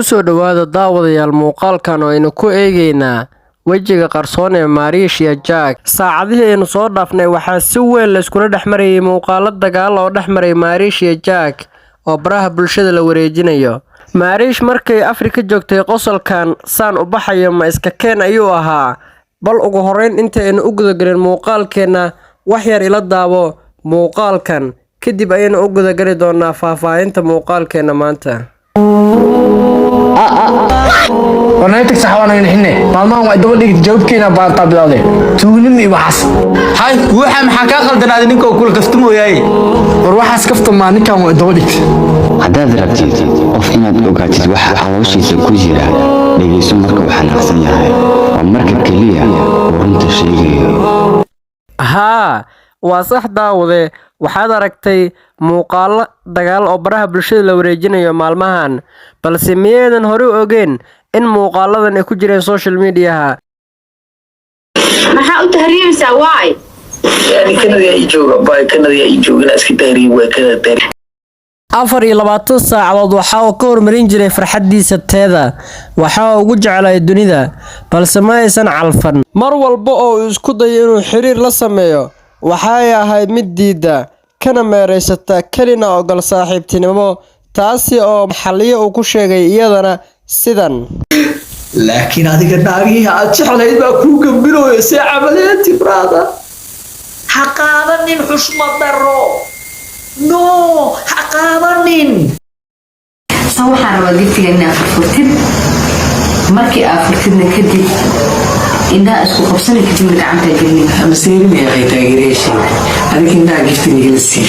ku soo dhawaada daawadayaal muuqaalkan oo aynu ku eegaynaa wejiga qarsoon ee Marish iyo Jack. Saacadihii aynu soo dhaafnay waxaa si weyn la iskula dhexmarayay muuqaalo dagaal oo dhexmaray Marish iyo Jack oo baraha bulshada la wareejinayo. Marish markay Afrika joogtay qosolkan saan u baxayo ma iska keen ayuu ahaa. Bal ugu horeyn inta aynu u gudagalin muuqaalkeena wax yar ila daawo muuqaalkan kadib ayaynu u gudagali doonaa faahfaahinta muuqaalkeena maanta. ونحن تكسحوانا نحن مالما هو دبل ديك جواب كينا بعد طابلاده تونمي وحس هاي وحا maxaa ka qaldanaaday ninka oo kula kaftumo yahay war waxaas kaftama ninka oo daba dhig hadaad rabtid qof inaad ogaatid waxa calooshiisa ku jira dhageyso marka waxa naqsan yahay waa marka kaliya runta sheegayo waa sax daawade waxaad aragtay muuqaalo dagaal oo baraha bulshada la wareejinayo maalmahan balse miyeedan hore u ogeen in muuqaaladan ay ku jireen social media maxaa u tahriibsaa waay yani kanada ay joogaan iska tahriib way kada tahriib 24 saacadood waxa uu ka hormarin jiray farxadiisa teeda waxa uu ugu jeclaa dunida balse ma aysan calfan mar walba oo isku dayo inuu xiriir la sameeyo waxay ahayd mid diida kana meereysata kalina ogol saaxiibtinimo taasi oo xalliyo uu ku sheegay iyadana sidan laakiin adiga naagii aad jeclayd baa ku gambinooyo si camaleenti brada ha qaadanin xushmad daro no ha qaadanin waxaan rabaa giftiga inaad furtid markii aad furtidna kadib indaa isku qabsanay kadib gacanta gelin ama seerin ay taageerayeen adiga indaa giftiga gelisi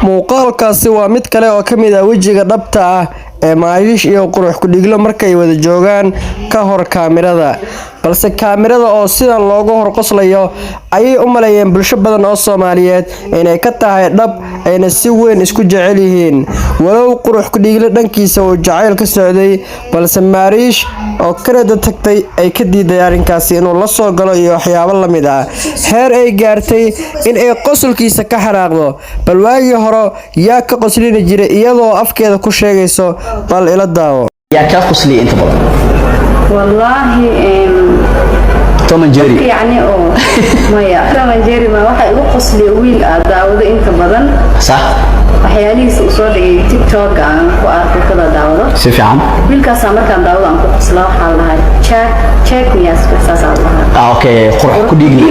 muuqaalkaasi waa mid kale oo ka mid ah wejiga dhabta ah ee Marish iyo qurux ku dhiglo markay wada joogaan ka hor kaamirada balse kaamirada oo sidan looga hor qoslayo ayay u maleeyeen bulsho badan oo Soomaaliyeed inay ka tahay dhab ayna si weyn isku jecel yihiin walow qurux ku dhiglo dhankiisa uu jacayl ka socday balse Marish oo Kanada tagtay ay ka diiday arrinkaasi inuu la soo galo iyo waxyaabo la mid ah heer ay gaartay in ay qosolkiisa ka xaraaqdo bal waagi hore yaa ka qoslina jiray iyadoo afkeeda ku sheegayso bal ila daawo yaa ka qosliya inta badan wallahi Tom and Jerry يعني مايا Tom and Jerry ما waxa igu qosliyo wiil aad daawado inta badan صح waxyaalihiisa u soo dhigay TikTok aan ku arko kala daawado si fiican wiilkaas markaan daawado aan ku qosla waxa la dhahay check yes kaas ah okay qurux ku dhigli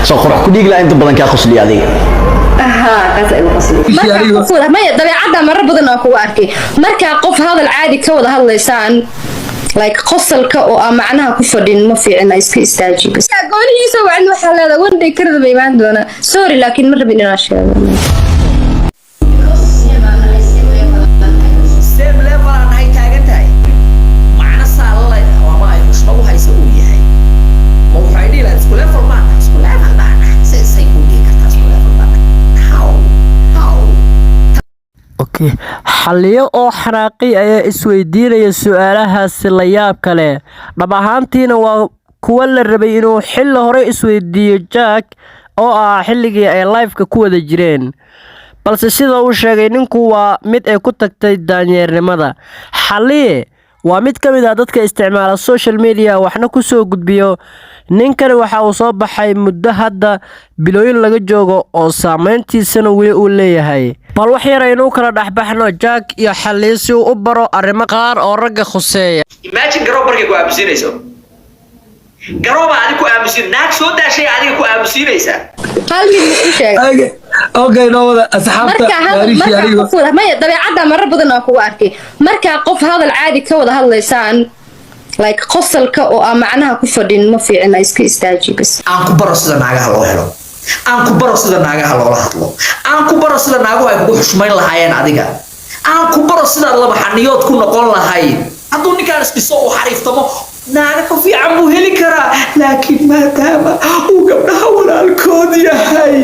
soo qurux ku dhigla inta badan ka qosliya adiga kaas ay qosliyo maya dabeecada marar badan oo ku arkay marka qof hadal caadi ka wada hadlaysaan like qosolka oo macnaha ku fadhin ma fiicna iska istaaji bas goonihiisa waxa leedahay one day karada bay imaan doona sorry laakiin ma rabin inaan sheego xalliyo oo xanaaqi ayaa isweydiinaya su'aalahaasi la yaab kale dhab ahaantiina waa kuwa la rabay inuu xilli hore isweydiiyo Jack oo ah xilligii ay live-ka ku wada jireen balse sida uu sheegay ninku waa mid ay ku tagtay daanyeernimada xalliye waa mid ka mid ah dadka isticmaala social media waxna ku soo gudbiyo ninkan waxa uu soo baxay muddo hadda bilooyin laga joogo oo saameyntiisana weli uu leeyahay bal wax yar aynu kala dhaxbaxno Jack iyo xalliye si uu u baro arrimo qaar oo ragga khuseeya imagine garoob markay ku aamusinayso garoob aad ku aamusin naag soo daashay adiga ku aamusinaysa hal mid u sheeg okay no wada asxaabta marka maya dabeecada marar badan oo ku arkay marka qof hadal caadi ka wada hadlaysaan like qosolka oo macnaha ku fadhin ma fiicna iska istaaji bas aan ku baro sida naagaha loo helo aan ku baro sida naagaha loo hadlo aan ku baro sida naaguhu ay ku xushmayn lahaayeen adiga aan ku baro sida laba xaniyood ku noqon lahayd hadduu ninkaan isdhiso uu xariiftamo naaga ka fiican buu heli karaa laakiin maadaama uu gabdhaha walaalkood yahay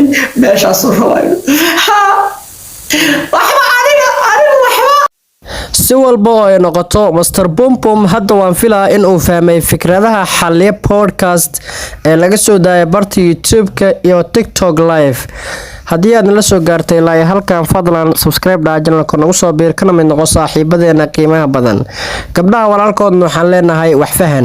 meeshaasuu rabayo waxba aniga waxba si walba oo ay noqoto Mr Bombom hadda waan filaa in uu fahmay fikradaha xalliye podcast ee laga soo daayay barta YouTube-ka iyo TikTok live. haddii aad nala soo gaartay ilaa halkan fadlan subscribe dhaa channelka nagu soo biir kana mid noqo saaxiibadeena qiimaha badan. gabdhaha walaalkoodna waxaan leenahay wax fahan.